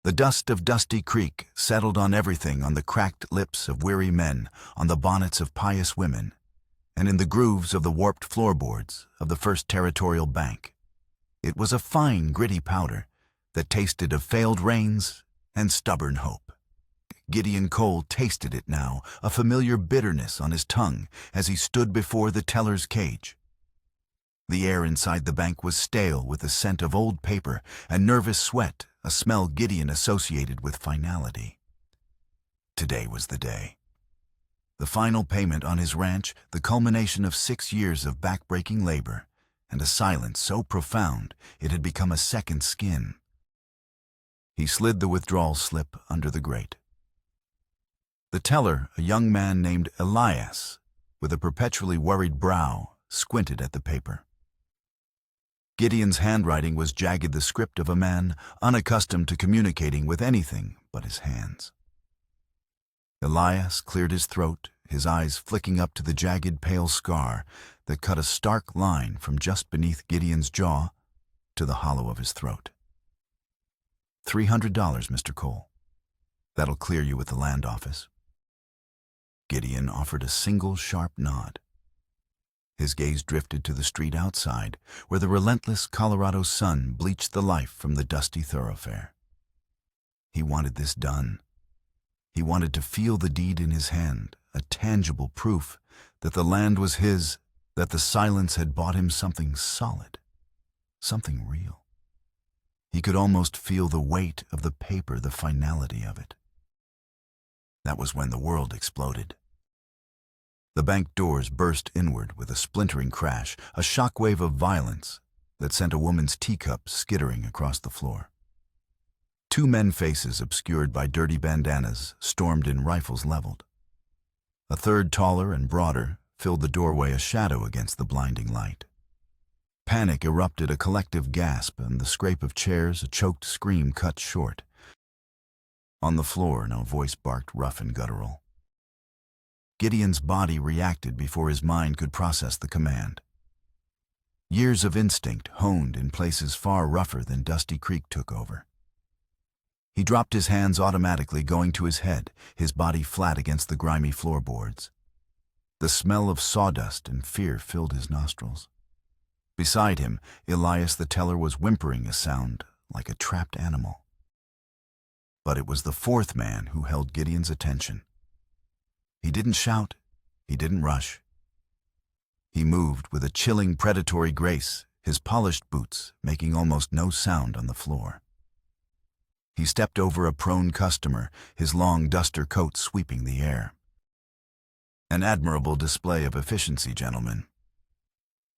The dust of Dusty Creek settled on everything, on the cracked lips of weary men, on the bonnets of pious women, and in the grooves of the warped floorboards of the First Territorial Bank. It was a fine, gritty powder that tasted of failed rains and stubborn hope. Gideon Cole tasted it now, a familiar bitterness on his tongue as he stood before the teller's cage. The air inside the bank was stale with the scent of old paper and nervous sweat, a smell Gideon associated with finality. Today was the day. The final payment on his ranch, the culmination of 6 years of backbreaking labor, and a silence so profound it had become a second skin. He slid the withdrawal slip under the grate. The teller, a young man named Elias, with a perpetually worried brow, squinted at the paper. Gideon's handwriting was jagged, the script of a man unaccustomed to communicating with anything but his hands. Elias cleared his throat, his eyes flicking up to the jagged, pale scar that cut a stark line from just beneath Gideon's jaw to the hollow of his throat. $300, Mr. Cole. That'll clear you with the land office. Gideon offered a single sharp nod. His gaze drifted to the street outside, where the relentless Colorado sun bleached the life from the dusty thoroughfare. He wanted this done. He wanted to feel the deed in his hand, a tangible proof that the land was his, that the silence had bought him something solid, something real. He could almost feel the weight of the paper, the finality of it. That was when the world exploded. The bank doors burst inward with a splintering crash, a shockwave of violence that sent a woman's teacup skittering across the floor. 2 men faces obscured by dirty bandanas stormed in, rifles leveled. A third, taller and broader, filled the doorway, a shadow against the blinding light. Panic erupted, a collective gasp, and the scrape of chairs, a choked scream cut short. On the floor, no voice barked rough and guttural. Gideon's body reacted before his mind could process the command. Years of instinct honed in places far rougher than Dusty Creek took over. He dropped his hands automatically, going to his head, his body flat against the grimy floorboards. The smell of sawdust and fear filled his nostrils. Beside him, Elias the teller was whimpering a sound like a trapped animal. But it was the 4th man who held Gideon's attention. He didn't shout, he didn't rush. He moved with a chilling, predatory grace, his polished boots making almost no sound on the floor. He stepped over a prone customer, his long duster coat sweeping the air. An admirable display of efficiency, gentlemen.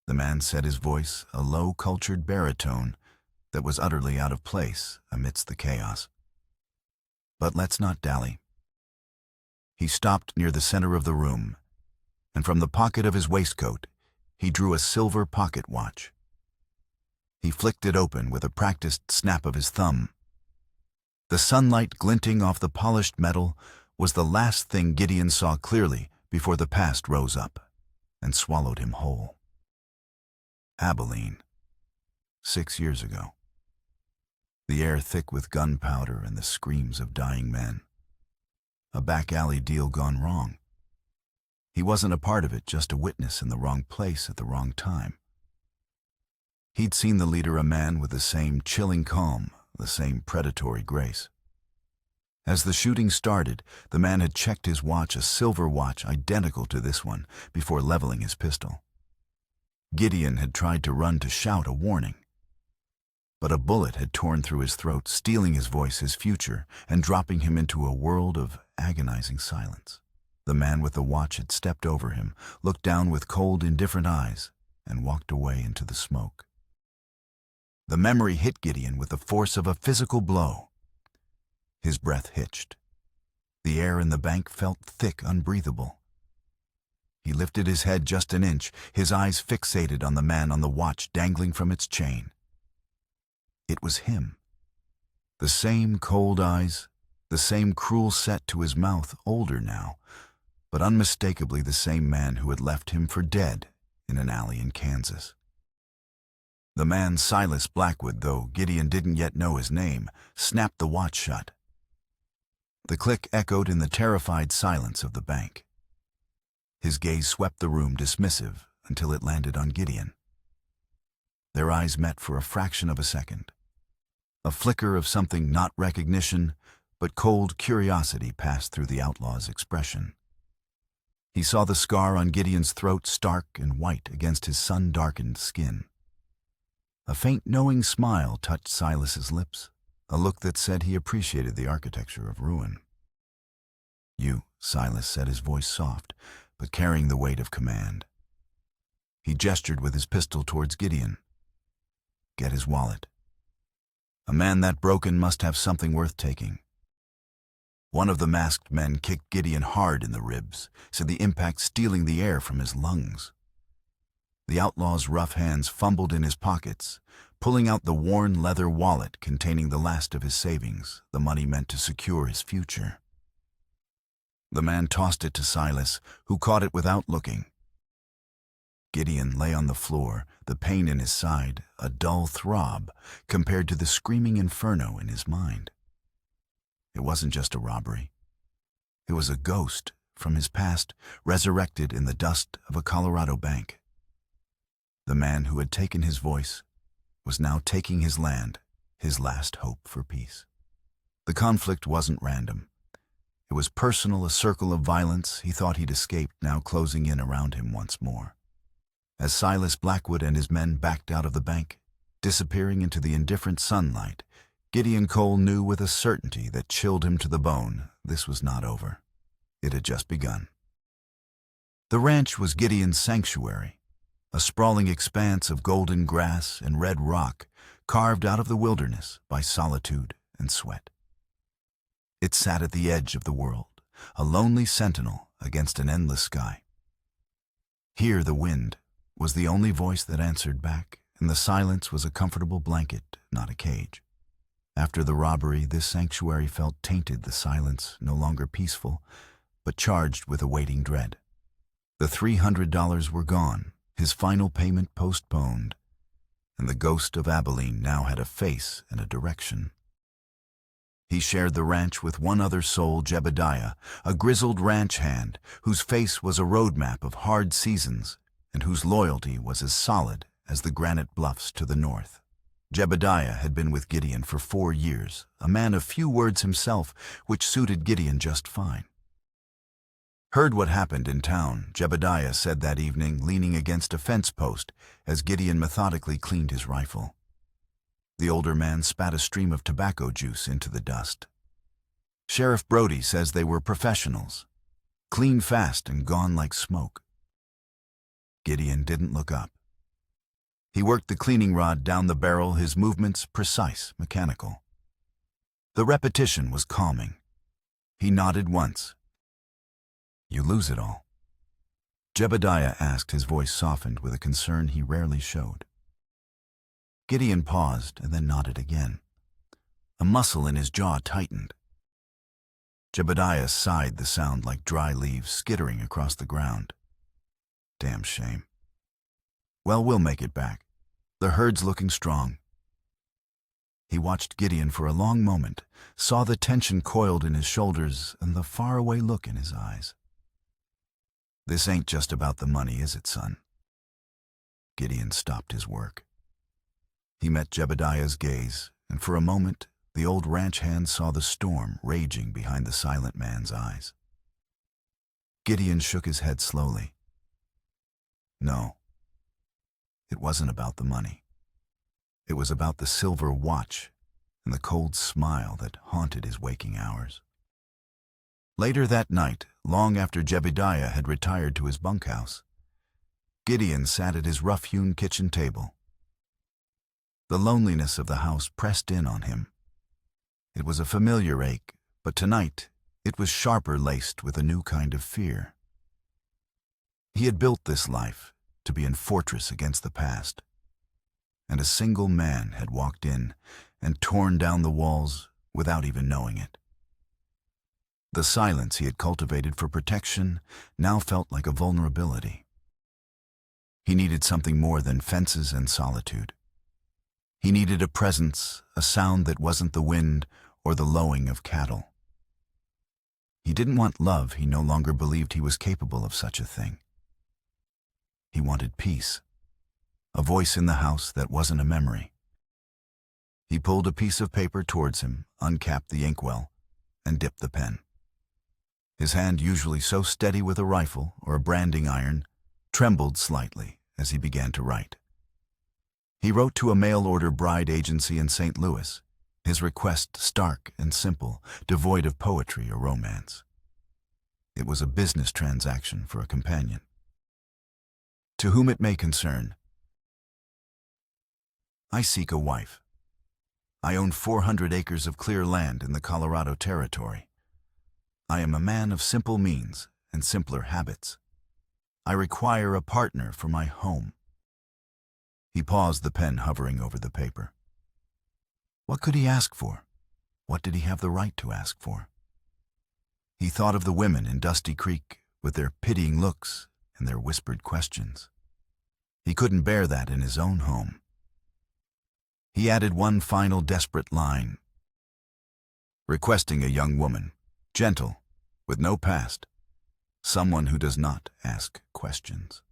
The man set his voice, a low, cultured baritone that was utterly out of place amidst the chaos. But let's not dally. He stopped near the center of the room, and from the pocket of his waistcoat, he drew a silver pocket watch. He flicked it open with a practiced snap of his thumb. The sunlight glinting off the polished metal was the last thing Gideon saw clearly before the past rose up and swallowed him whole. Abilene, 6 years ago. The air thick with gunpowder and the screams of dying men. A back alley deal gone wrong. He wasn't a part of it, just a witness in the wrong place at the wrong time. He'd seen the leader, a man with the same chilling calm, the same predatory grace. As the shooting started, the man had checked his watch, a silver watch identical to this one, before leveling his pistol. Gideon had tried to run to shout a warning. But a bullet had torn through his throat, stealing his voice, his future, and dropping him into a world of agonizing silence. The man with the watch had stepped over him, looked down with cold, indifferent eyes, and walked away into the smoke. The memory hit Gideon with the force of a physical blow. His breath hitched. The air in the bank felt thick, unbreathable. He lifted his head just an inch, his eyes fixated on the man on the watch dangling from its chain. It was him. The same cold eyes, the same cruel set to his mouth, older now, but unmistakably the same man who had left him for dead in an alley in Kansas. The man, Silas Blackwood, though Gideon didn't yet know his name, snapped the watch shut. The click echoed in the terrified silence of the bank. His gaze swept the room dismissive until it landed on Gideon. Their eyes met for a fraction of a second. A flicker of something not recognition, but cold curiosity passed through the outlaw's expression. He saw the scar on Gideon's throat stark and white against his sun-darkened skin. A faint knowing smile touched Silas's lips, a look that said he appreciated the architecture of ruin. "You," Silas said, his voice soft, but carrying the weight of command. He gestured with his pistol towards Gideon. "Get his wallet. A man that broken must have something worth taking." One of the masked men kicked Gideon hard in the ribs, said the impact stealing the air from his lungs. The outlaw's rough hands fumbled in his pockets, pulling out the worn leather wallet containing the last of his savings, the money meant to secure his future. The man tossed it to Silas, who caught it without looking. Gideon lay on the floor, the pain in his side, a dull throb, compared to the screaming inferno in his mind. It wasn't just a robbery. It was a ghost from his past, resurrected in the dust of a Colorado bank. The man who had taken his voice was now taking his land, his last hope for peace. The conflict wasn't random. It was personal, a circle of violence he thought he'd escaped, now closing in around him once more. As Silas Blackwood and his men backed out of the bank, disappearing into the indifferent sunlight, Gideon Cole knew with a certainty that chilled him to the bone this was not over. It had just begun. The ranch was Gideon's sanctuary, a sprawling expanse of golden grass and red rock carved out of the wilderness by solitude and sweat. It sat at the edge of the world, a lonely sentinel against an endless sky. Here the wind was the only voice that answered back, and the silence was a comfortable blanket, not a cage. After the robbery, this sanctuary felt tainted, the silence no longer peaceful, but charged with awaiting dread. The $300 were gone, his final payment postponed, and the ghost of Abilene now had a face and a direction. He shared the ranch with one other soul, Jebediah, a grizzled ranch hand whose face was a roadmap of hard seasons and whose loyalty was as solid as the granite bluffs to the north. Jebediah had been with Gideon for 4 years, a man of few words himself, which suited Gideon just fine. "Heard what happened in town," Jebediah said that evening, leaning against a fence post as Gideon methodically cleaned his rifle. The older man spat a stream of tobacco juice into the dust. "Sheriff Brody says they were professionals. Clean fast and gone like smoke." Gideon didn't look up. He worked the cleaning rod down the barrel, his movements precise, mechanical. The repetition was calming. He nodded once. "You lose it all?" Jebediah asked, his voice softened with a concern he rarely showed. Gideon paused and then nodded again. A muscle in his jaw tightened. Jebediah sighed, the sound like dry leaves skittering across the ground. "Damn shame. Well, we'll make it back. The herd's looking strong." He watched Gideon for a long moment, saw the tension coiled in his shoulders and the faraway look in his eyes. "This ain't just about the money, is it, son?" Gideon stopped his work. He met Jebediah's gaze, and for a moment the old ranch hand saw the storm raging behind the silent man's eyes. Gideon shook his head slowly. "No. It wasn't about the money. It was about the silver watch and the cold smile that haunted his waking hours." Later that night, long after Jebediah had retired to his bunkhouse, Gideon sat at his rough-hewn kitchen table. The loneliness of the house pressed in on him. It was a familiar ache, but tonight it was sharper, laced with a new kind of fear. He had built this life to be a fortress against the past, and a single man had walked in and torn down the walls without even knowing it. The silence he had cultivated for protection now felt like a vulnerability. He needed something more than fences and solitude. He needed a presence, a sound that wasn't the wind or the lowing of cattle. He didn't want love. He no longer believed he was capable of such a thing. He wanted peace, a voice in the house that wasn't a memory. He pulled a piece of paper towards him, uncapped the inkwell, and dipped the pen. His hand, usually so steady with a rifle or a branding iron, trembled slightly as he began to write. He wrote to a mail-order bride agency in St. Louis, his request stark and simple, devoid of poetry or romance. It was a business transaction for a companion. To whom it may concern, I seek a wife. I own 400 acres of clear land in the Colorado Territory. I am a man of simple means and simpler habits. I require a partner for my home. He paused, the pen hovering over the paper. What could he ask for? What did he have the right to ask for? He thought of the women in Dusty Creek with their pitying looks and their whispered questions. He couldn't bear that in his own home. He added one final desperate line, requesting a young woman, gentle, with no past, someone who does not ask questions.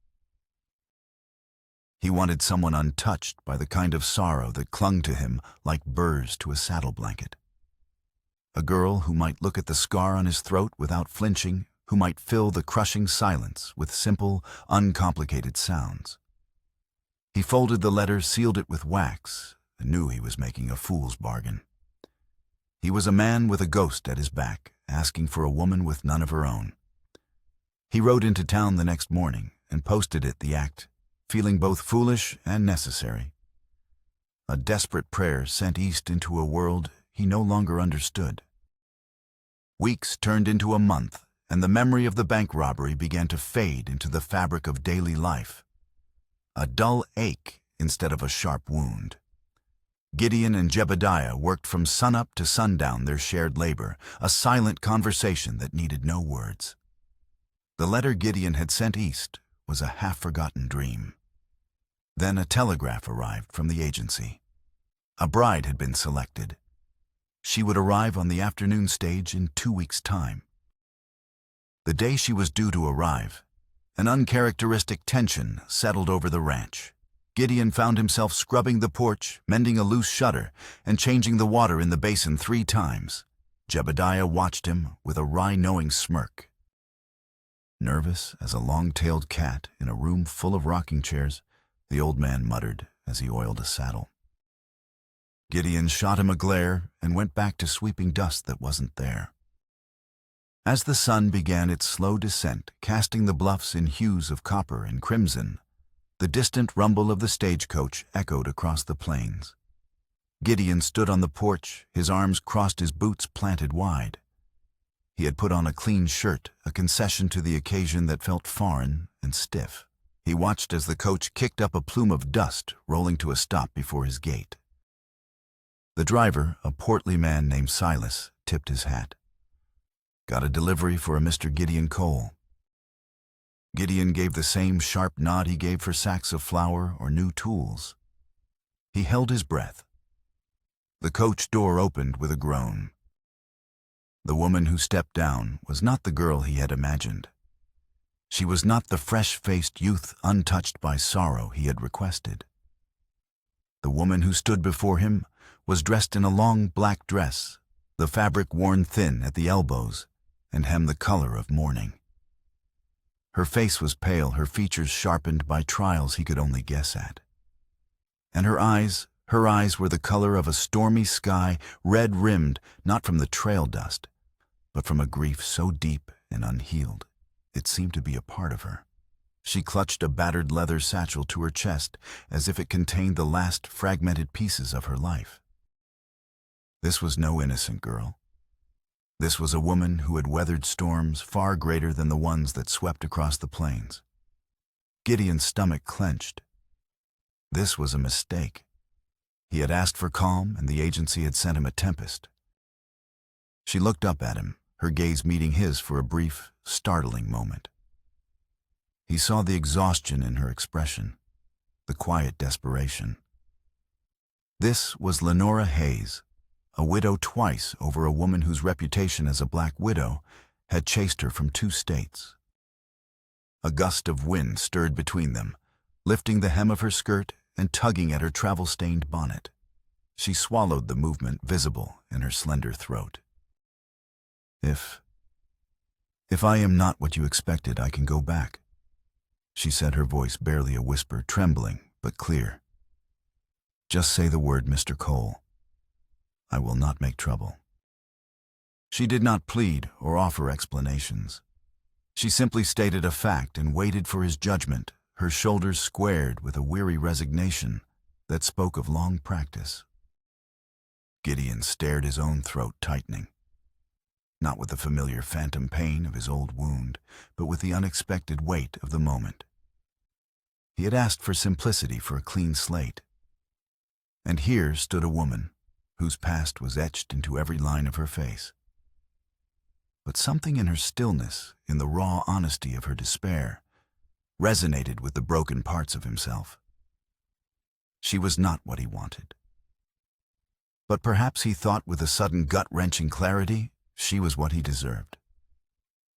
He wanted someone untouched by the kind of sorrow that clung to him like burrs to a saddle blanket. A girl who might look at the scar on his throat without flinching, who might fill the crushing silence with simple, uncomplicated sounds. He folded the letter, sealed it with wax, and knew he was making a fool's bargain. He was a man with a ghost at his back, asking for a woman with none of her own. He rode into town the next morning and posted it, the act, feeling both foolish and necessary. A desperate prayer sent east into a world he no longer understood. Weeks turned into a month, and the memory of the bank robbery began to fade into the fabric of daily life. A dull ache instead of a sharp wound. Gideon and Jebediah worked from sunup to sundown, their shared labor, a silent conversation that needed no words. The letter Gideon had sent east was a half-forgotten dream. Then a telegraph arrived from the agency. A bride had been selected. She would arrive on the afternoon stage in 2 weeks' time. The day she was due to arrive, an uncharacteristic tension settled over the ranch. Gideon found himself scrubbing the porch, mending a loose shutter, and changing the water in the basin 3 times. Jebediah watched him with a wry-knowing smirk. Nervous as a long-tailed cat in a room full of rocking chairs, the old man muttered as he oiled a saddle. Gideon shot him a glare and went back to sweeping dust that wasn't there. As the sun began its slow descent, casting the bluffs in hues of copper and crimson, the distant rumble of the stagecoach echoed across the plains. Gideon stood on the porch, his arms crossed, his boots planted wide. He had put on a clean shirt, a concession to the occasion that felt foreign and stiff. He watched as the coach kicked up a plume of dust, rolling to a stop before his gate. The driver, a portly man named Silas, tipped his hat. Got a delivery for a Mr. Gideon Cole. Gideon gave the same sharp nod he gave for sacks of flour or new tools. He held his breath. The coach door opened with a groan. The woman who stepped down was not the girl he had imagined. She was not the fresh-faced youth untouched by sorrow he had requested. The woman who stood before him was dressed in a long black dress, the fabric worn thin at the elbows and hem the color of mourning. Her face was pale, her features sharpened by trials he could only guess at. And her eyes were the color of a stormy sky, red-rimmed, not from the trail dust, but from a grief so deep and unhealed, it seemed to be a part of her. She clutched a battered leather satchel to her chest as if it contained the last fragmented pieces of her life. This was no innocent girl. This was a woman who had weathered storms far greater than the ones that swept across the plains. Gideon's stomach clenched. This was a mistake. He had asked for calm, and the agency had sent him a tempest. She looked up at him, her gaze meeting his for a brief, startling moment. He saw the exhaustion in her expression, the quiet desperation. This was Lenora Hayes, a widow twice over a woman whose reputation as a black widow had chased her from 2 states. A gust of wind stirred between them, lifting the hem of her skirt and tugging at her travel-stained bonnet. She swallowed the movement visible in her slender throat. If I am not what you expected, I can go back," she said, her voice barely a whisper, trembling but clear. "Just say the word, Mr. Cole. I will not make trouble." She did not plead or offer explanations. She simply stated a fact and waited for his judgment, her shoulders squared with a weary resignation that spoke of long practice. Gideon stared, his own throat tightening. Not with the familiar phantom pain of his old wound, but with the unexpected weight of the moment. He had asked for simplicity, for a clean slate. And here stood a woman whose past was etched into every line of her face. But something in her stillness, in the raw honesty of her despair, resonated with the broken parts of himself. She was not what he wanted. But perhaps he thought with a sudden gut-wrenching clarity, she was what he deserved.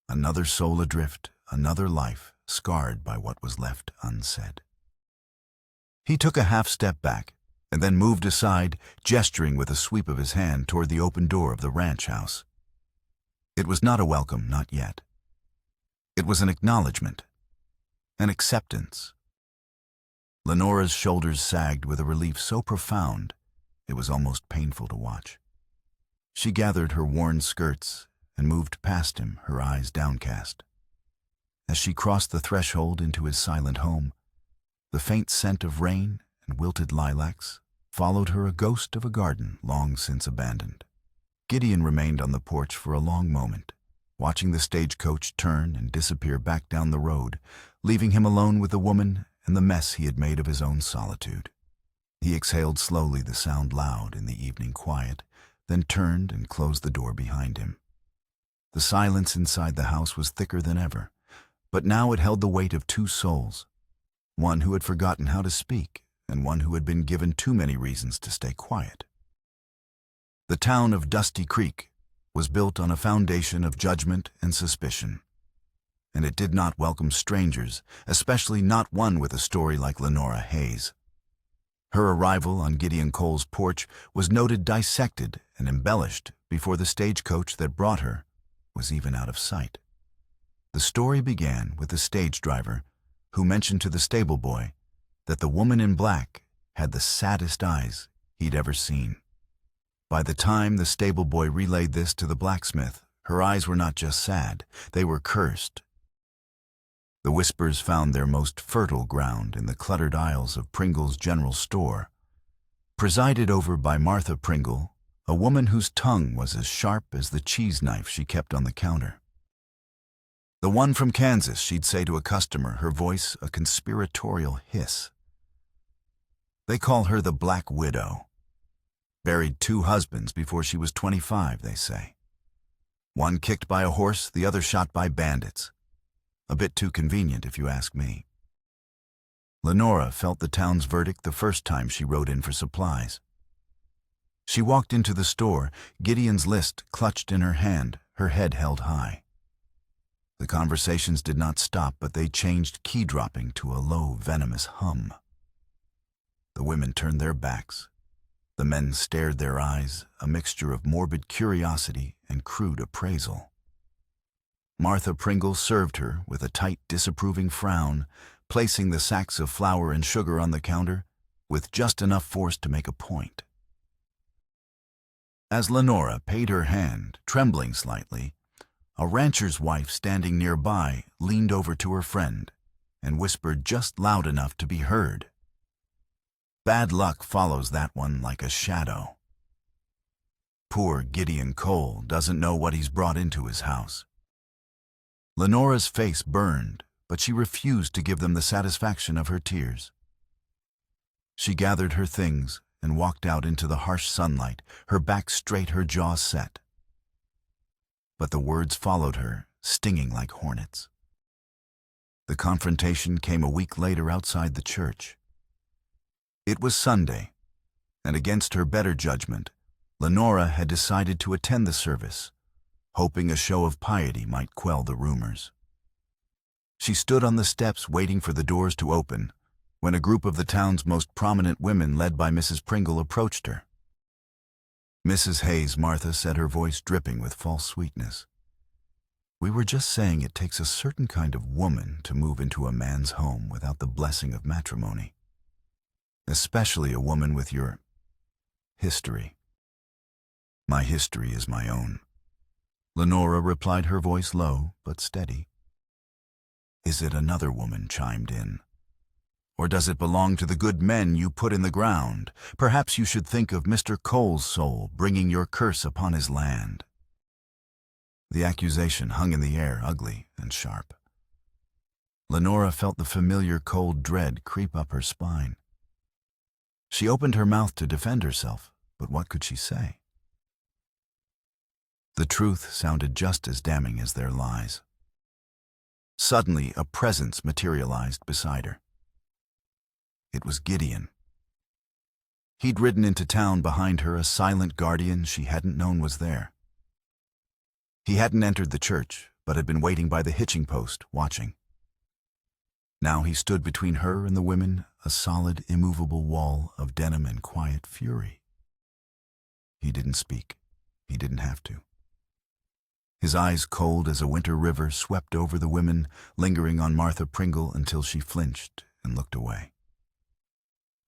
Another soul adrift, another life scarred by what was left unsaid. He took a half-step back, and then moved aside, gesturing with a sweep of his hand toward the open door of the ranch house. It was not a welcome, not yet. It was an acknowledgement, an acceptance. Lenora's shoulders sagged with a relief so profound it was almost painful to watch. She gathered her worn skirts and moved past him, her eyes downcast. As she crossed the threshold into his silent home, the faint scent of rain and wilted lilacs followed her, a ghost of a garden long since abandoned. Gideon remained on the porch for a long moment, watching the stagecoach turn and disappear back down the road, leaving him alone with the woman and the mess he had made of his own solitude. He exhaled slowly, the sound loud in the evening quiet, then turned and closed the door behind him. The silence inside the house was thicker than ever, but now it held the weight of 2 souls, one who had forgotten how to speak and one who had been given too many reasons to stay quiet. The town of Dusty Creek was built on a foundation of judgment and suspicion, and it did not welcome strangers, especially not one with a story like Lenora Hayes. Her arrival on Gideon Cole's porch was noted, dissected, and embellished before the stagecoach that brought her was even out of sight. The story began with the stage driver who mentioned to the stable boy that the woman in black had the saddest eyes he'd ever seen. By the time the stable boy relayed this to the blacksmith, her eyes were not just sad, they were cursed. The whispers found their most fertile ground in the cluttered aisles of Pringle's general store, presided over by Martha Pringle, a woman whose tongue was as sharp as the cheese knife she kept on the counter. "The one from Kansas," she'd say to a customer, her voice a conspiratorial hiss. "They call her the Black Widow. Buried 2 husbands before she was 25, they say. One kicked by a horse, the other shot by bandits. A bit too convenient, if you ask me." Lenora felt the town's verdict the first time she rode in for supplies. She walked into the store, Gideon's list clutched in her hand, her head held high. The conversations did not stop, but they changed, key-dropping to a low, venomous hum. The women turned their backs. The men stared, their eyes a mixture of morbid curiosity and crude appraisal. Martha Pringle served her with a tight, disapproving frown, placing the sacks of flour and sugar on the counter with just enough force to make a point. As Lenora paid her hand, trembling slightly, a rancher's wife standing nearby leaned over to her friend and whispered just loud enough to be heard. "Bad luck follows that one like a shadow. Poor Gideon Cole doesn't know what he's brought into his house." Lenora's face burned, but she refused to give them the satisfaction of her tears. She gathered her things and walked out into the harsh sunlight, her back straight, her jaw set. But the words followed her, stinging like hornets. The confrontation came a week later outside the church. It was Sunday, and against her better judgment, Lenora had decided to attend the service, hoping a show of piety might quell the rumors. She stood on the steps waiting for the doors to open when a group of the town's most prominent women led by Mrs. Pringle approached her. "Mrs. Hayes," Martha said, her voice dripping with false sweetness, "we were just saying it takes a certain kind of woman to move into a man's home without the blessing of matrimony. Especially a woman with your history." "My history is my own," Lenora replied, her voice low but steady. "Is it?" another woman chimed in. "Or does it belong to the good men you put in the ground? Perhaps you should think of Mr. Cole's soul, bringing your curse upon his land." The accusation hung in the air, ugly and sharp. Lenora felt the familiar cold dread creep up her spine. She opened her mouth to defend herself, but what could she say? The truth sounded just as damning as their lies. Suddenly, a presence materialized beside her. It was Gideon. He'd ridden into town behind her, a silent guardian she hadn't known was there. He hadn't entered the church, but had been waiting by the hitching post, watching. Now he stood between her and the women, a solid, immovable wall of denim and quiet fury. He didn't speak. He didn't have to. His eyes, cold as a winter river, swept over the women, lingering on Martha Pringle until she flinched and looked away.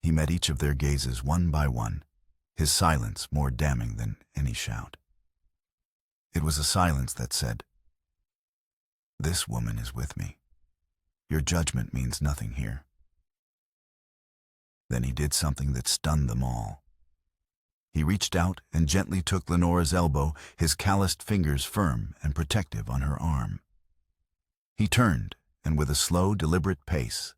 He met each of their gazes one by one, his silence more damning than any shout. It was a silence that said, "This woman is with me. Your judgment means nothing here." Then he did something that stunned them all. He reached out and gently took Lenora's elbow, his calloused fingers firm and protective on her arm. He turned, and with a slow, deliberate pace,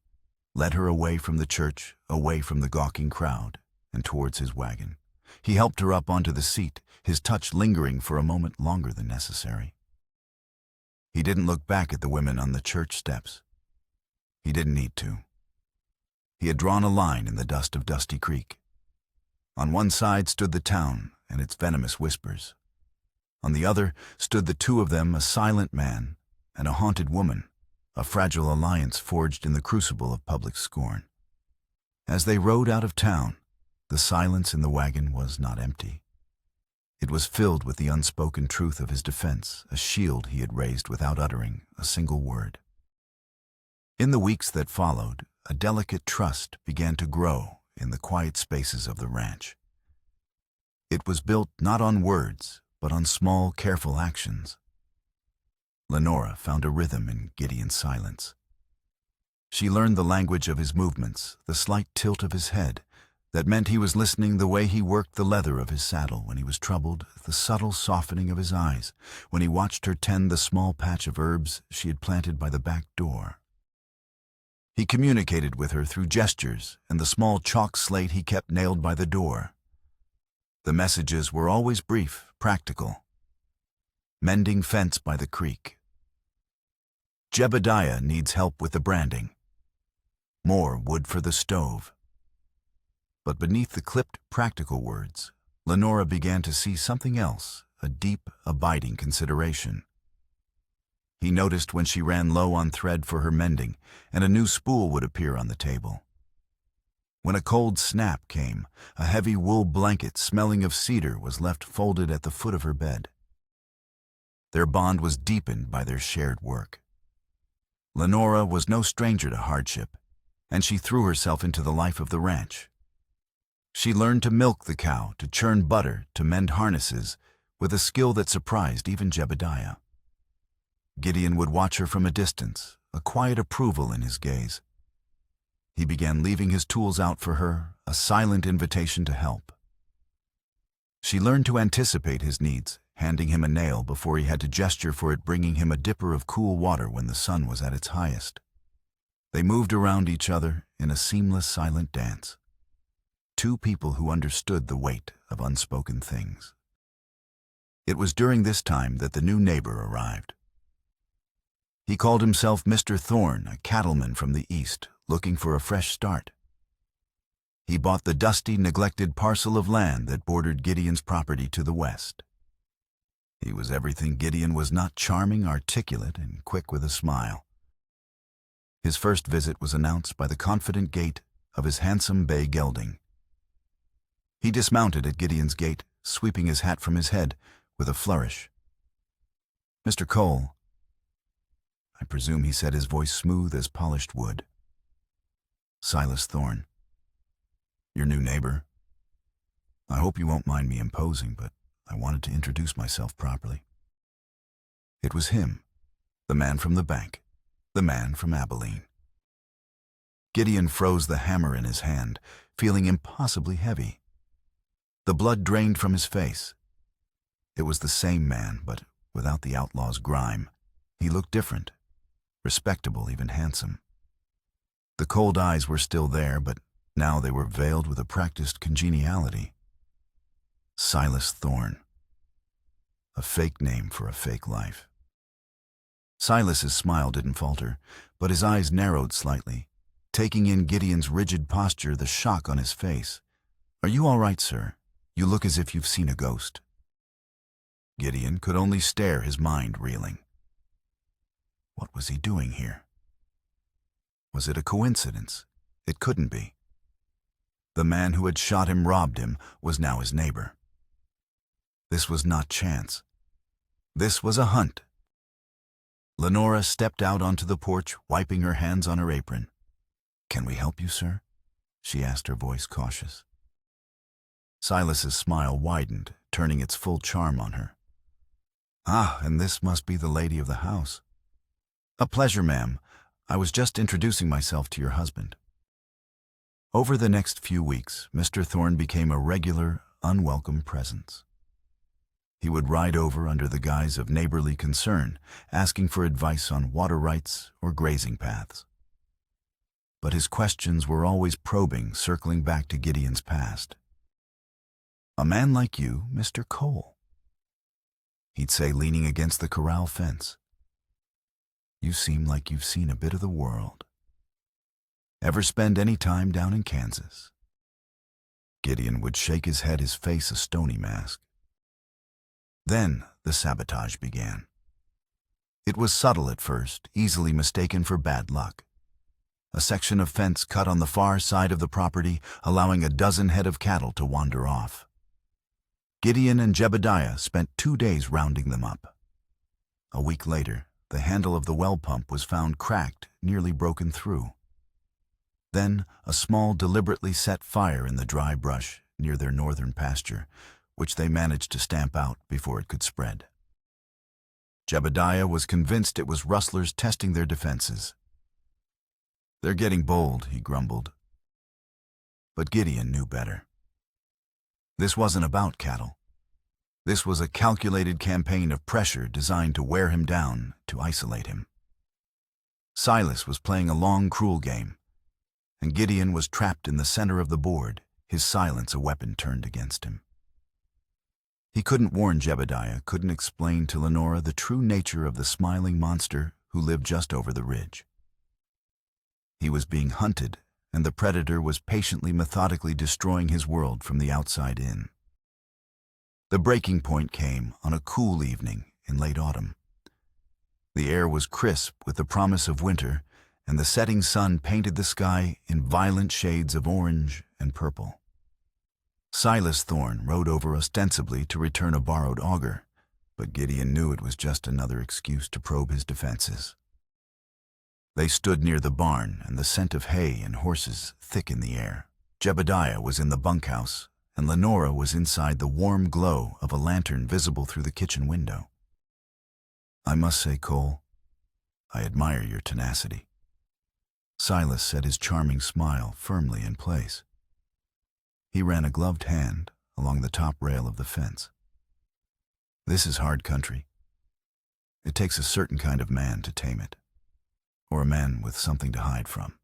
led her away from the church, away from the gawking crowd, and towards his wagon. He helped her up onto the seat, his touch lingering for a moment longer than necessary. He didn't look back at the women on the church steps. He didn't need to. He had drawn a line in the dust of Dusty Creek. On one side stood the town and its venomous whispers. On the other stood the two of them, a silent man and a haunted woman, a fragile alliance forged in the crucible of public scorn. As they rode out of town, the silence in the wagon was not empty. It was filled with the unspoken truth of his defense, a shield he had raised without uttering a single word. In the weeks that followed, a delicate trust began to grow in the quiet spaces of the ranch. It was built not on words, but on small, careful actions. Lenora found a rhythm in Gideon's silence. She learned the language of his movements, the slight tilt of his head, that meant he was listening, the way he worked the leather of his saddle when he was troubled, the subtle softening of his eyes when he watched her tend the small patch of herbs she had planted by the back door. He communicated with her through gestures and the small chalk slate he kept nailed by the door. The messages were always brief, practical. Mending fence by the creek. Jebediah needs help with the branding. More wood for the stove. But beneath the clipped, practical words, Lenora began to see something else, a deep, abiding consideration. He noticed when she ran low on thread for her mending, and a new spool would appear on the table. When a cold snap came, a heavy wool blanket smelling of cedar was left folded at the foot of her bed. Their bond was deepened by their shared work. Lenora was no stranger to hardship, and she threw herself into the life of the ranch. She learned to milk the cow, to churn butter, to mend harnesses, with a skill that surprised even Jebediah. Gideon would watch her from a distance, a quiet approval in his gaze. He began leaving his tools out for her, a silent invitation to help. She learned to anticipate his needs, handing him a nail before he had to gesture for it, bringing him a dipper of cool water when the sun was at its highest. They moved around each other in a seamless, silent dance. Two people who understood the weight of unspoken things. It was during this time that the new neighbor arrived. He called himself Mr. Thorne, a cattleman from the east, looking for a fresh start. He bought the dusty, neglected parcel of land that bordered Gideon's property to the west. He was everything Gideon was not: charming, articulate, and quick with a smile. His first visit was announced by the confident gait of his handsome bay gelding. He dismounted at Gideon's gate, sweeping his hat from his head with a flourish. "Mr. Cole," I presume he said, his voice smooth as polished wood. "Silas Thorne. Your new neighbor. I hope you won't mind me imposing, but I wanted to introduce myself properly." It was him, the man from the bank, the man from Abilene. Gideon froze the hammer in his hand, feeling impossibly heavy. The blood drained from his face. It was the same man, but without the outlaw's grime. He looked different, respectable, even handsome. The cold eyes were still there, but now they were veiled with a practiced congeniality. Silas Thorne. A fake name for a fake life. Silas's smile didn't falter, but his eyes narrowed slightly, taking in Gideon's rigid posture, the shock on his face. "Are you all right, sir? You look as if you've seen a ghost." Gideon could only stare, his mind reeling. What was he doing here? Was it a coincidence? It couldn't be. The man who had shot him, robbed him, was now his neighbor. This was not chance. This was a hunt. Lenora stepped out onto the porch, wiping her hands on her apron. "Can we help you, sir?" she asked, her voice cautious. Silas's smile widened, turning its full charm on her. "Ah, and this must be the lady of the house." "A pleasure, ma'am. I was just introducing myself to your husband." Over the next few weeks, Mr. Thorne became a regular, unwelcome presence. He would ride over under the guise of neighborly concern, asking for advice on water rights or grazing paths. But his questions were always probing, circling back to Gideon's past. "A man like you, Mr. Cole," he'd say, leaning against the corral fence. "You seem like you've seen a bit of the world. Ever spend any time down in Kansas?" Gideon would shake his head, his face a stony mask. Then the sabotage began. It was subtle at first, easily mistaken for bad luck. A section of fence cut on the far side of the property, allowing a dozen head of cattle to wander off. Gideon and Jebediah spent 2 days rounding them up. A week later, the handle of the well pump was found cracked, nearly broken through. Then a small, deliberately set fire in the dry brush near their northern pasture, which they managed to stamp out before it could spread. Jebediah was convinced it was rustlers testing their defenses. "They're getting bold," he grumbled. But Gideon knew better. This wasn't about cattle. This was a calculated campaign of pressure designed to wear him down, to isolate him. Silas was playing a long, cruel game, and Gideon was trapped in the center of the board, his silence a weapon turned against him. He couldn't warn Jebediah, couldn't explain to Lenora the true nature of the smiling monster who lived just over the ridge. He was being hunted, and the predator was patiently, methodically destroying his world from the outside in. The breaking point came on a cool evening in late autumn. The air was crisp with the promise of winter, and the setting sun painted the sky in violent shades of orange and purple. Silas Thorne rode over ostensibly to return a borrowed auger, but Gideon knew it was just another excuse to probe his defenses. They stood near the barn, and the scent of hay and horses thick in the air. Jebediah was in the bunkhouse, and Lenora was inside the warm glow of a lantern visible through the kitchen window. "I must say, Cole, I admire your tenacity." Silas set his charming smile firmly in place. He ran a gloved hand along the top rail of the fence. "This is hard country. It takes a certain kind of man to tame it, or a man with something to hide from."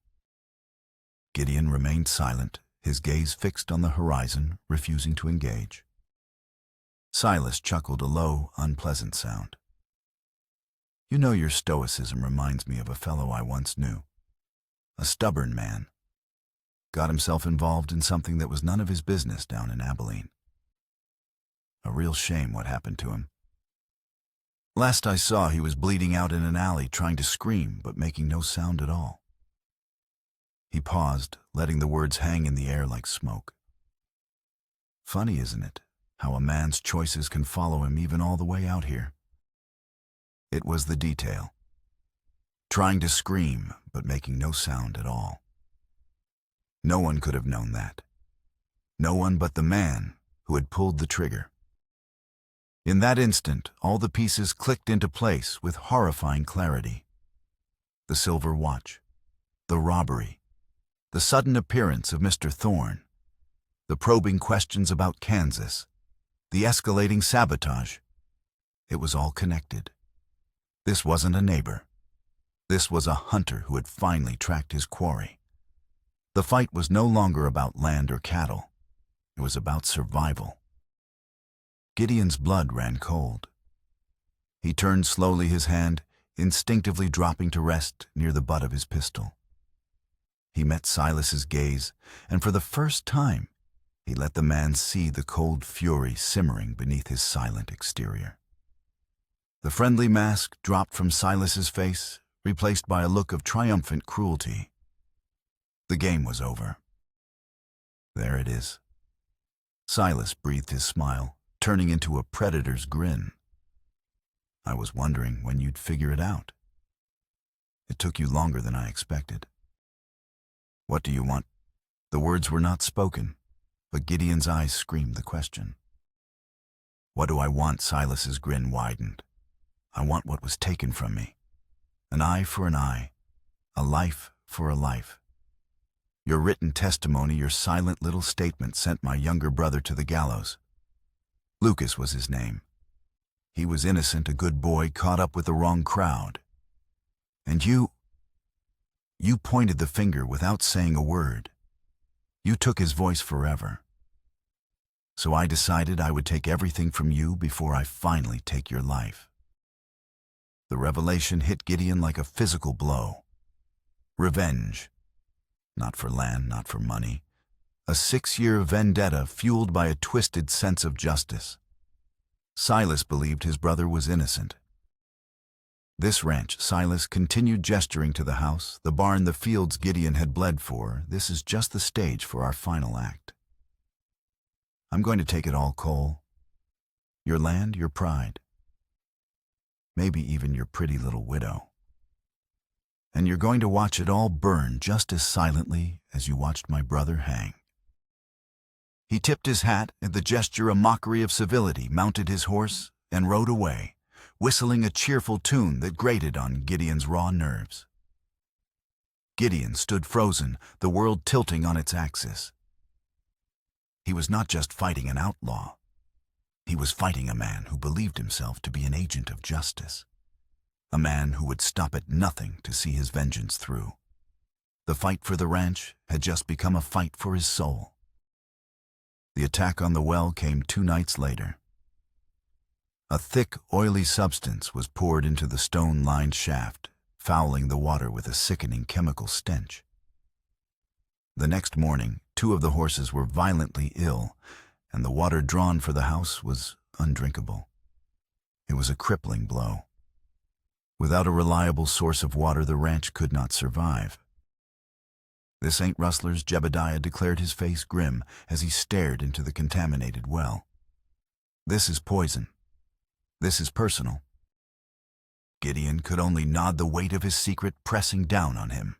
Gideon remained silent, his gaze fixed on the horizon, refusing to engage. Silas chuckled a low, unpleasant sound. "You know, your stoicism reminds me of a fellow I once knew. A stubborn man. got himself involved in something that was none of his business down in Abilene. A real shame what happened to him. Last I saw, he was bleeding out in an alley, trying to scream, but making no sound at all. He paused, letting the words hang in the air like smoke. Funny, isn't it, how a man's choices can follow him even all the way out here? It was the detail. Trying to scream, but making no sound at all. No one could have known that. No one but the man who had pulled the trigger. In that instant, all the pieces clicked into place with horrifying clarity. The silver watch, the robbery, the sudden appearance of Mr. Thorne, the probing questions about Kansas, the escalating sabotage. It was all connected. This wasn't a neighbor. This was a hunter who had finally tracked his quarry. The fight was no longer about land or cattle. It was about survival. Gideon's blood ran cold. He turned slowly his hand, instinctively dropping to rest near the butt of his pistol. He met Silas's gaze, and for the first time, he let the man see the cold fury simmering beneath his silent exterior. The friendly mask dropped from Silas's face, replaced by a look of triumphant cruelty. The game was over. There it is. Silas breathed his smile, turning into a predator's grin. I was wondering when you'd figure it out. It took you longer than I expected. What do you want? The words were not spoken, but Gideon's eyes screamed the question. What do I want? Silas's grin widened. I want what was taken from me. An eye for an eye, a life for a life. Your written testimony, your silent little statement sent my younger brother to the gallows. Lucas was his name. He was innocent, a good boy caught up with the wrong crowd. And you pointed the finger without saying a word. You took his voice forever. So I decided I would take everything from you before I finally take your life. The revelation hit Gideon like a physical blow. Revenge. Not for land, not for money. A 6-year vendetta fueled by a twisted sense of justice. Silas believed his brother was innocent. This ranch, Silas continued gesturing to the house, the barn, the fields Gideon had bled for. This is just the stage for our final act. I'm going to take it all, Cole. Your land, your pride. Maybe even your pretty little widow. And you're going to watch it all burn just as silently as you watched my brother hang. He tipped his hat at the gesture, a mockery of civility, mounted his horse, and rode away, whistling a cheerful tune that grated on Gideon's raw nerves. Gideon stood frozen, the world tilting on its axis. He was not just fighting an outlaw. He was fighting a man who believed himself to be an agent of justice. A man who would stop at nothing to see his vengeance through. The fight for the ranch had just become a fight for his soul. The attack on the well came 2 nights later. A thick, oily substance was poured into the stone-lined shaft, fouling the water with a sickening chemical stench. The next morning, 2 of the horses were violently ill, and the water drawn for the house was undrinkable. It was a crippling blow. Without a reliable source of water, the ranch could not survive. This ain't Rustler's, Jebediah declared, his face grim as he stared into the contaminated well. This is poison. This is personal. Gideon could only nod, the weight of his secret pressing down on him.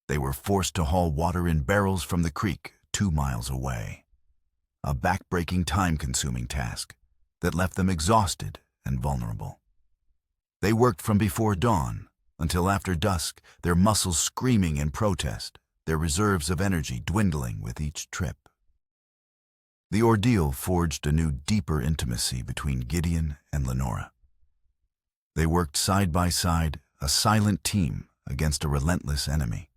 They were forced to haul water in barrels from the creek 2 miles away. A back-breaking, time-consuming task that left them exhausted and vulnerable. They worked from before dawn until after dusk, their muscles screaming in protest, their reserves of energy dwindling with each trip. The ordeal forged a new, deeper intimacy between Gideon and Lenora. They worked side by side, a silent team against a relentless enemy.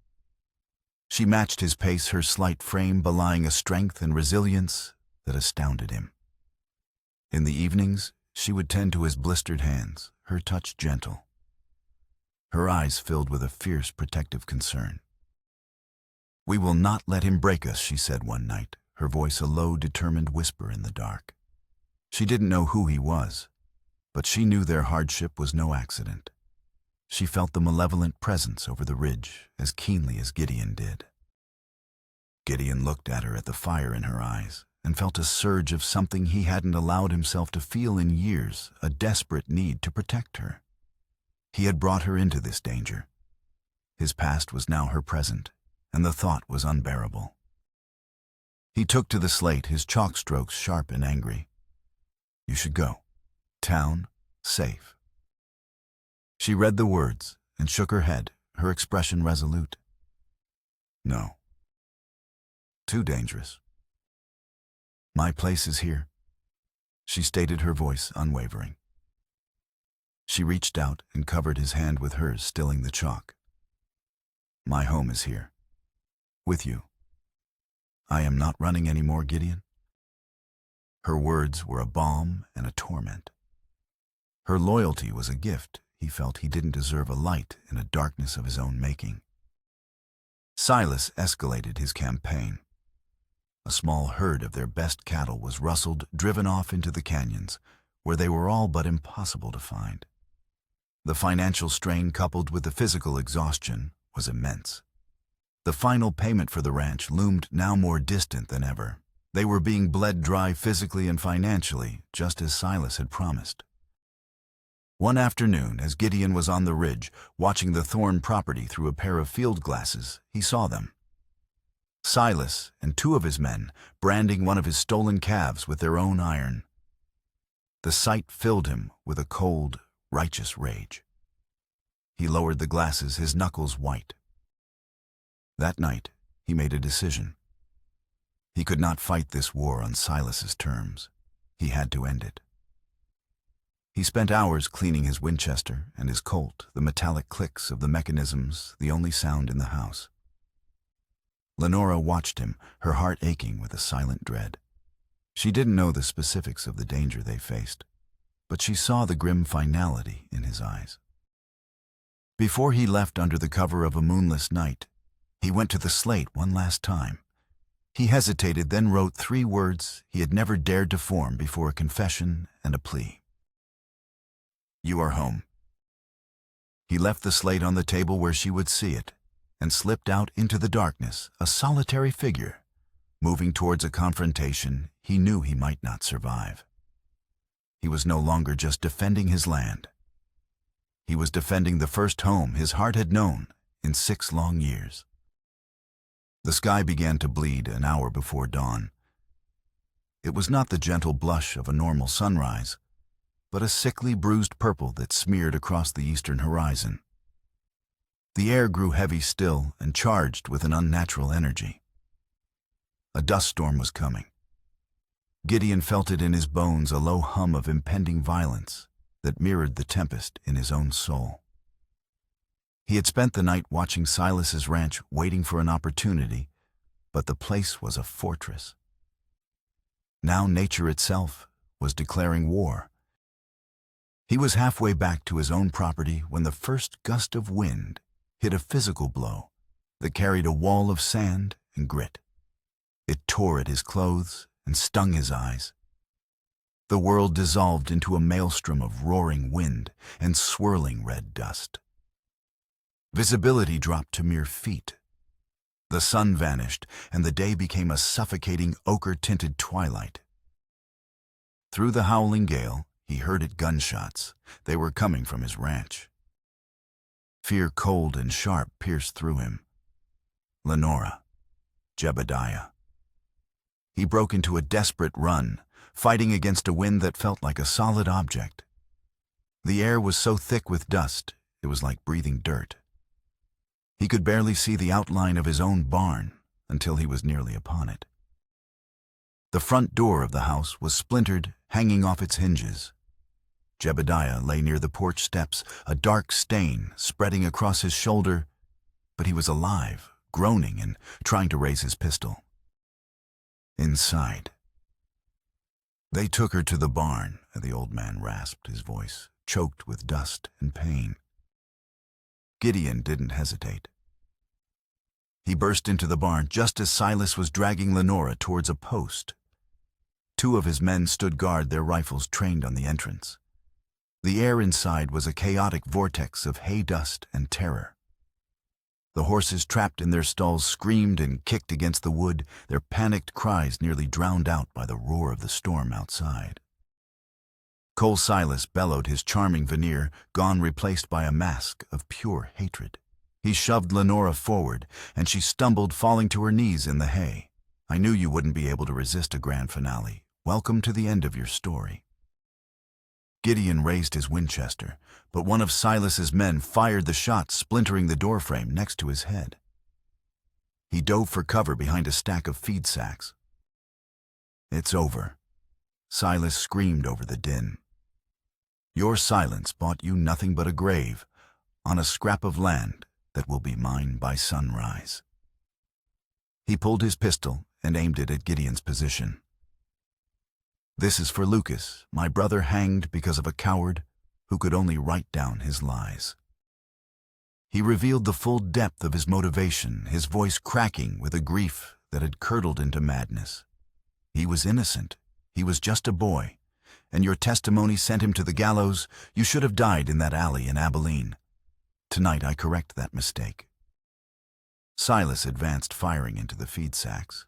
She matched his pace, her slight frame belying a strength and resilience that astounded him. In the evenings, she would tend to his blistered hands, her touch gentle. Her eyes filled with a fierce, protective concern. "We will not let him break us," she said one night, her voice a low, determined whisper in the dark. She didn't know who he was, but she knew their hardship was no accident. She felt the malevolent presence over the ridge as keenly as Gideon did. Gideon looked at her, at the fire in her eyes, and felt a surge of something he hadn't allowed himself to feel in years, a desperate need to protect her. He had brought her into this danger. His past was now her present, and the thought was unbearable. He took to the slate, his chalk strokes sharp and angry. "You should go. Town, safe." She read the words and shook her head, her expression resolute. "No. Too dangerous. My place is here," she stated, her voice unwavering. She reached out and covered his hand with hers, stilling the chalk. "My home is here. With you. I am not running anymore, Gideon." Her words were a balm and a torment. Her loyalty was a gift. He felt he didn't deserve a light in a darkness of his own making. Silas escalated his campaign. A small herd of their best cattle was rustled, driven off into the canyons, where they were all but impossible to find. The financial strain, coupled with the physical exhaustion, was immense. The final payment for the ranch loomed now more distant than ever. They were being bled dry physically and financially, just as Silas had promised. One afternoon, as Gideon was on the ridge, watching the Thorne property through a pair of field glasses, he saw them. Silas and two of his men branding one of his stolen calves with their own iron. The sight filled him with a cold, righteous rage. He lowered the glasses, his knuckles white. That night, he made a decision. He could not fight this war on Silas's terms. He had to end it. He spent hours cleaning his Winchester and his Colt, the metallic clicks of the mechanisms the only sound in the house. Lenora watched him, her heart aching with a silent dread. She didn't know the specifics of the danger they faced, but she saw the grim finality in his eyes. Before he left under the cover of a moonless night, he went to the slate one last time. He hesitated, then wrote 3 words he had never dared to form before a confession and a plea. "You are home." He left the slate on the table where she would see it, and slipped out into the darkness, a solitary figure, moving towards a confrontation he knew he might not survive. He was no longer just defending his land. He was defending the first home his heart had known in 6 long years. The sky began to bleed an hour before dawn. It was not the gentle blush of a normal sunrise, but a sickly, bruised purple that smeared across the eastern horizon. The air grew heavy still and charged with an unnatural energy. A dust storm was coming. Gideon felt it in his bones, a low hum of impending violence that mirrored the tempest in his own soul. He had spent the night watching Silas's ranch, waiting for an opportunity, but the place was a fortress. Now nature itself was declaring war. He was halfway back to his own property when the first gust of wind hit a physical blow that carried a wall of sand and grit. It tore at his clothes and stung his eyes. The world dissolved into a maelstrom of roaring wind and swirling red dust. Visibility dropped to mere feet. The sun vanished, and the day became a suffocating ochre-tinted twilight. Through the howling gale, he heard it gunshots. They were coming from his ranch. Fear, cold and sharp, pierced through him. Lenora. Jebediah. He broke into a desperate run, fighting against a wind that felt like a solid object. The air was so thick with dust, it was like breathing dirt. He could barely see the outline of his own barn until he was nearly upon it. The front door of the house was splintered, hanging off its hinges. Jebediah lay near the porch steps, a dark stain spreading across his shoulder, but he was alive, groaning and trying to raise his pistol. Inside. "They took her to the barn," the old man rasped, his voice choked with dust and pain. Gideon didn't hesitate. He burst into the barn just as Silas was dragging Lenora towards a post. Two of his men stood guard, their rifles trained on the entrance. The air inside was a chaotic vortex of hay dust and terror. The horses trapped in their stalls screamed and kicked against the wood, their panicked cries nearly drowned out by the roar of the storm outside. Cole Silas bellowed, his charming veneer gone, replaced by a mask of pure hatred. He shoved Lenora forward, and she stumbled, falling to her knees in the hay. "I knew you wouldn't be able to resist a grand finale. Welcome to the end of your story." Gideon raised his Winchester, but one of Silas's men fired the shot, splintering the doorframe next to his head. He dove for cover behind a stack of feed sacks. "It's over," Silas screamed over the din. "Your silence bought you nothing but a grave on a scrap of land that will be mine by sunrise." He pulled his pistol and aimed it at Gideon's position. "This is for Lucas, my brother hanged because of a coward who could only write down his lies." He revealed the full depth of his motivation, his voice cracking with a grief that had curdled into madness. "He was innocent. He was just a boy. And your testimony sent him to the gallows. You should have died in that alley in Abilene. Tonight I correct that mistake." Silas advanced, firing into the feed sacks.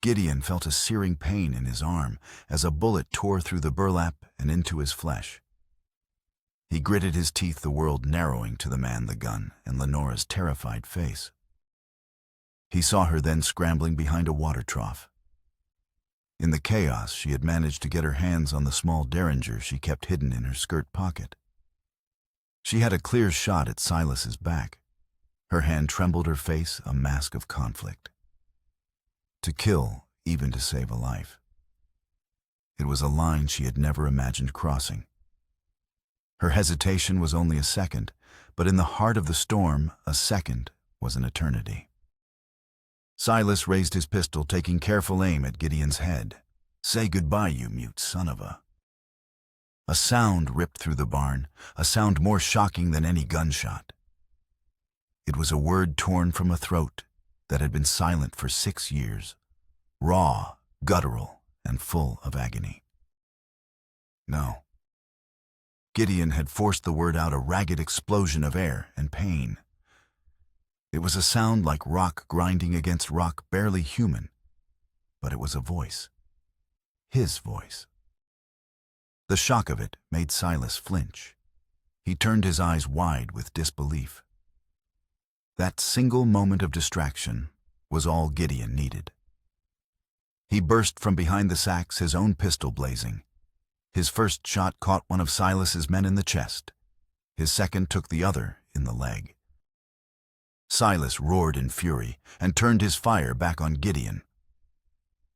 Gideon felt a searing pain in his arm as a bullet tore through the burlap and into his flesh. He gritted his teeth, the world narrowing to the man, the gun, and Lenora's terrified face. He saw her then scrambling behind a water trough. In the chaos, she had managed to get her hands on the small derringer she kept hidden in her skirt pocket. She had a clear shot at Silas's back. Her hand trembled, her face a mask of conflict. To kill, even to save a life. It was a line she had never imagined crossing. Her hesitation was only a second, but in the heart of the storm, a second was an eternity. Silas raised his pistol, taking careful aim at Gideon's head. "Say goodbye, you mute son of a..." A sound ripped through the barn, a sound more shocking than any gunshot. It was a word torn from a throat that had been silent for 6 years, raw, guttural, and full of agony. No. Gideon had forced the word out, a ragged explosion of air and pain. It was a sound like rock grinding against rock, barely human, but it was a voice. His voice. The shock of it made Silas flinch. He turned his eyes wide with disbelief. That single moment of distraction was all Gideon needed. He burst from behind the sacks, his own pistol blazing. His first shot caught one of Silas's men in the chest. His second took the other in the leg. Silas roared in fury and turned his fire back on Gideon.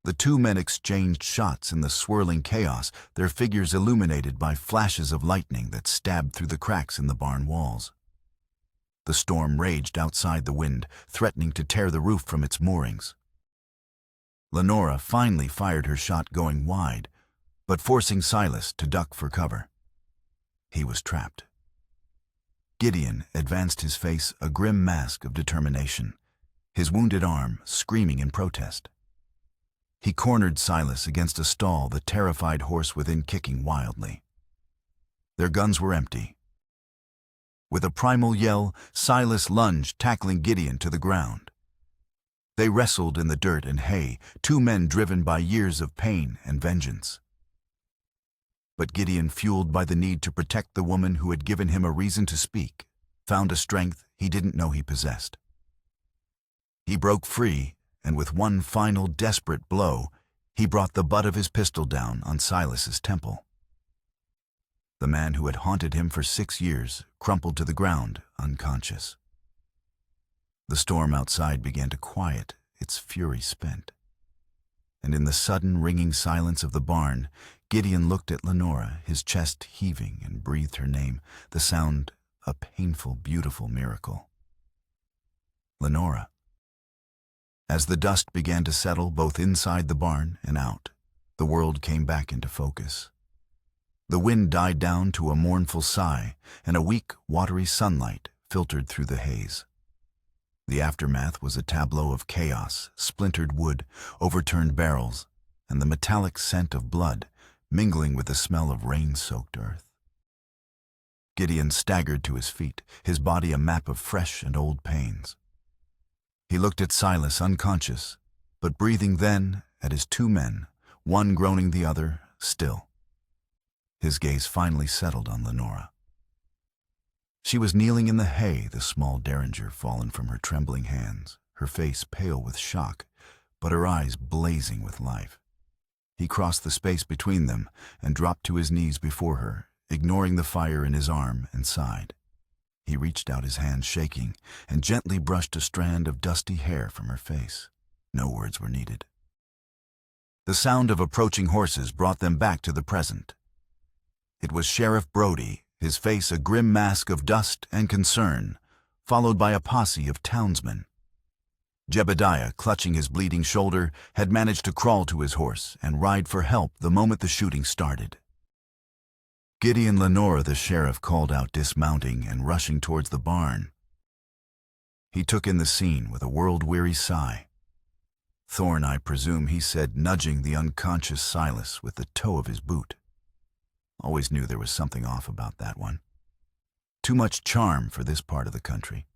The two men exchanged shots in the swirling chaos, their figures illuminated by flashes of lightning that stabbed through the cracks in the barn walls. The storm raged outside, the wind threatening to tear the roof from its moorings. Lenora finally fired her shot, going wide, but forcing Silas to duck for cover. He was trapped. Gideon advanced, his face a grim mask of determination, his wounded arm screaming in protest. He cornered Silas against a stall, the terrified horse within kicking wildly. Their guns were empty. With a primal yell, Silas lunged, tackling Gideon to the ground. They wrestled in the dirt and hay, two men driven by years of pain and vengeance. But Gideon, fueled by the need to protect the woman who had given him a reason to speak, found a strength he didn't know he possessed. He broke free, and with one final desperate blow, he brought the butt of his pistol down on Silas's temple. The man who had haunted him for 6 years crumpled to the ground, unconscious. The storm outside began to quiet, its fury spent. And in the sudden ringing silence of the barn, Gideon looked at Lenora, his chest heaving, and breathed her name, the sound a painful, beautiful miracle. Lenora. As the dust began to settle both inside the barn and out, the world came back into focus. The wind died down to a mournful sigh, and a weak, watery sunlight filtered through the haze. The aftermath was a tableau of chaos, splintered wood, overturned barrels, and the metallic scent of blood mingling with the smell of rain-soaked earth. Gideon staggered to his feet, his body a map of fresh and old pains. He looked at Silas, unconscious, but breathing, then at his two men, one groaning, the other still. His gaze finally settled on Lenora. She was kneeling in the hay, the small derringer fallen from her trembling hands, her face pale with shock, but her eyes blazing with life. He crossed the space between them and dropped to his knees before her, ignoring the fire in his arm, and sighed. He reached out his hand, shaking, and gently brushed a strand of dusty hair from her face. No words were needed. The sound of approaching horses brought them back to the present. It was Sheriff Brody, his face a grim mask of dust and concern, followed by a posse of townsmen. Jebediah, clutching his bleeding shoulder, had managed to crawl to his horse and ride for help the moment the shooting started. Gideon Lenora, the sheriff, called out, dismounting and rushing towards the barn. He took in the scene with a world-weary sigh. Thorn, I presume, he said, nudging the unconscious Silas with the toe of his boot. Always knew there was something off about that one. Too much charm for this part of the country.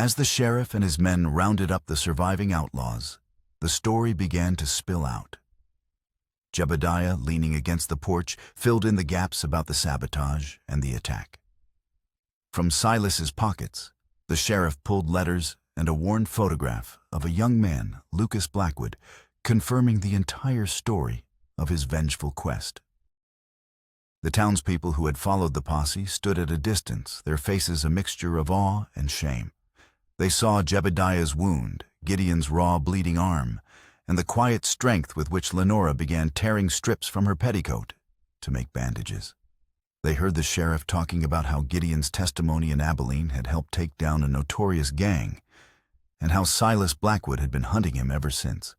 As the sheriff and his men rounded up the surviving outlaws, the story began to spill out. Jebediah, leaning against the porch, filled in the gaps about the sabotage and the attack. From Silas's pockets, the sheriff pulled letters and a worn photograph of a young man, Lucas Blackwood, confirming the entire story of his vengeful quest. The townspeople who had followed the posse stood at a distance, their faces a mixture of awe and shame. They saw Jebediah's wound, Gideon's raw, bleeding arm, and the quiet strength with which Lenora began tearing strips from her petticoat to make bandages. They heard the sheriff talking about how Gideon's testimony in Abilene had helped take down a notorious gang, and how Silas Blackwood had been hunting him ever since.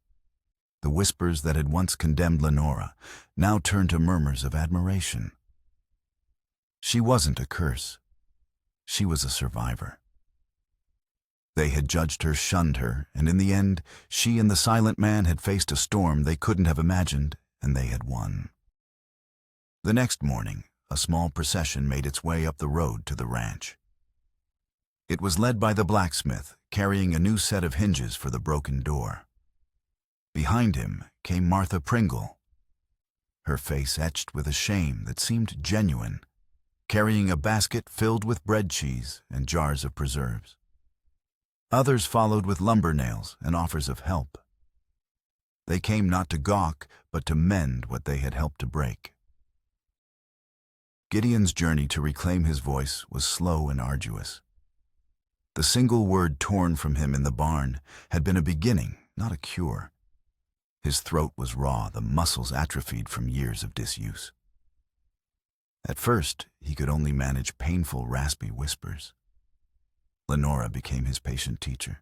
The whispers that had once condemned Lenora now turned to murmurs of admiration. She wasn't a curse. She was a survivor. They had judged her, shunned her, and in the end, she and the silent man had faced a storm they couldn't have imagined, and they had won. The next morning, a small procession made its way up the road to the ranch. It was led by the blacksmith, carrying a new set of hinges for the broken door. Behind him came Martha Pringle, her face etched with a shame that seemed genuine, carrying a basket filled with bread, cheese, and jars of preserves. Others followed with lumber nails and offers of help. They came not to gawk, but to mend what they had helped to break. Gideon's journey to reclaim his voice was slow and arduous. The single word torn from him in the barn had been a beginning, not a cure. His throat was raw, the muscles atrophied from years of disuse. At first, he could only manage painful, raspy whispers. Lenora became his patient teacher.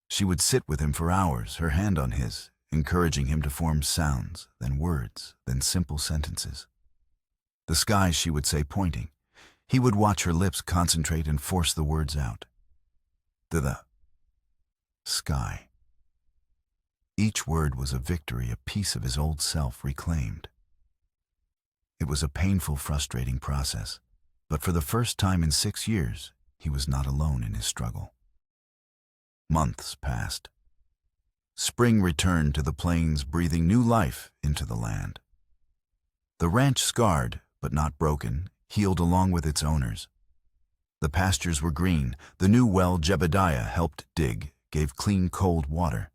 She would sit with him for hours, her hand on his, encouraging him to form sounds, then words, then simple sentences. The sky, she would say, pointing. He would watch her lips concentrate and force the words out. The sky. Each word was a victory, a piece of his old self reclaimed. It was a painful, frustrating process, but for the first time in 6 years, he was not alone in his struggle. Months passed. Spring returned to the plains, breathing new life into the land. The ranch, scarred but not broken, healed along with its owners. The pastures were green, the new well Jebediah helped dig gave clean, cold water,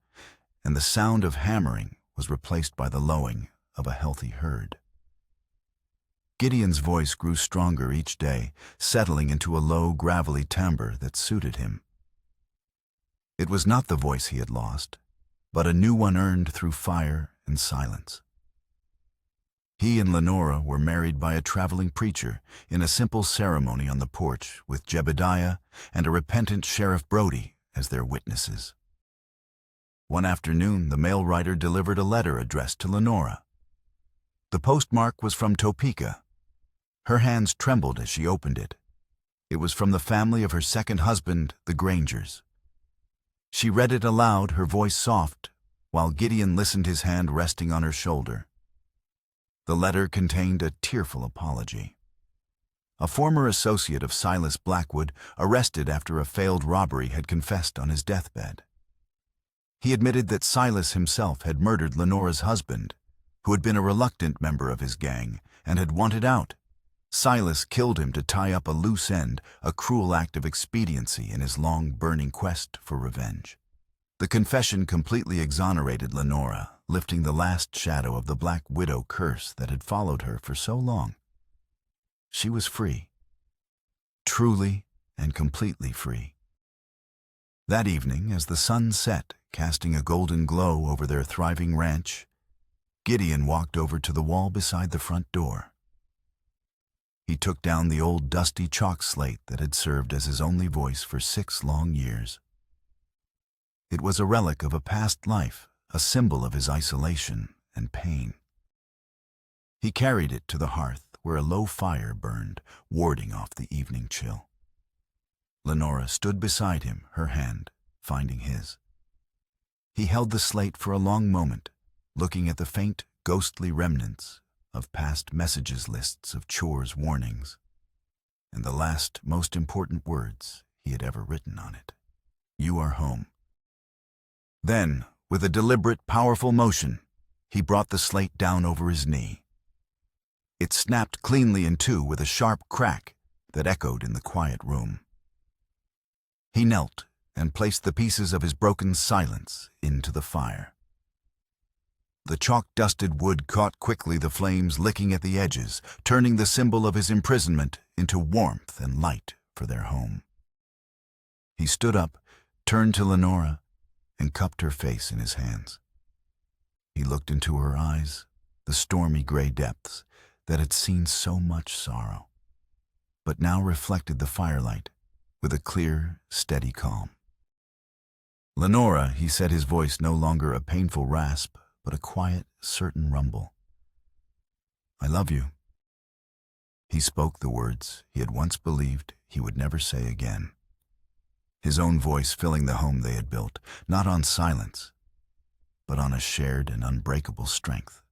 and the sound of hammering was replaced by the lowing of a healthy herd. Gideon's voice grew stronger each day, settling into a low, gravelly timbre that suited him. It was not the voice he had lost, but a new one earned through fire and silence. He and Lenora were married by a traveling preacher in a simple ceremony on the porch with Jebediah and a repentant Sheriff Brody as their witnesses. One afternoon, the mail rider delivered a letter addressed to Lenora. The postmark was from Topeka. Her hands trembled as she opened it. It was from the family of her second husband, the Grangers. She read it aloud, her voice soft, while Gideon listened, his hand resting on her shoulder. The letter contained a tearful apology. A former associate of Silas Blackwood, arrested after a failed robbery, had confessed on his deathbed. He admitted that Silas himself had murdered Lenora's husband, who had been a reluctant member of his gang and had wanted out. Silas killed him to tie up a loose end, a cruel act of expediency in his long-burning quest for revenge. The confession completely exonerated Lenora, lifting the last shadow of the Black Widow curse that had followed her for so long. She was free. Truly and completely free. That evening, as the sun set, casting a golden glow over their thriving ranch, Gideon walked over to the wall beside the front door. He took down the old dusty chalk slate that had served as his only voice for 6 long years. It was a relic of a past life, a symbol of his isolation and pain. He carried it to the hearth, where a low fire burned, warding off the evening chill. Lenora stood beside him, her hand finding his. He held the slate for a long moment, looking at the faint, ghostly remnants of past messages, lists of chores, warnings, and the last, most important words he had ever written on it. "You are home." Then, with a deliberate, powerful motion, he brought the slate down over his knee. It snapped cleanly in two with a sharp crack that echoed in the quiet room. He knelt and placed the pieces of his broken silence into the fire. The chalk-dusted wood caught quickly, the flames licking at the edges, turning the symbol of his imprisonment into warmth and light for their home. He stood up, turned to Lenora, and cupped her face in his hands. He looked into her eyes, the stormy gray depths that had seen so much sorrow, but now reflected the firelight with a clear, steady calm. "Lenora," he said, his voice no longer a painful rasp, but a quiet, certain rumble. "I love you." He spoke the words he had once believed he would never say again. His own voice filling the home they had built, not on silence, but on a shared and unbreakable strength.